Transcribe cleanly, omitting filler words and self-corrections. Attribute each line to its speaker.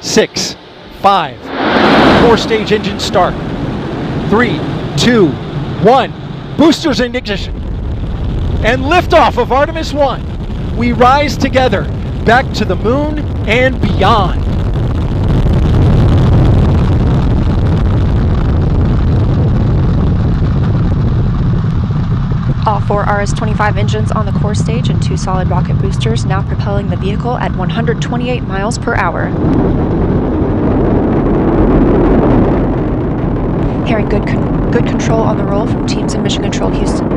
Speaker 1: 6, 5. 4-stage engine start. 3, 2, 1. Boosters in ignition. And liftoff of Artemis 1. We rise together back to the moon and beyond.
Speaker 2: All 4 RS-25 engines on the core stage and 2 solid rocket boosters now propelling the vehicle at 128 miles per hour. Hearing good control on the roll from teams in Mission Control Houston.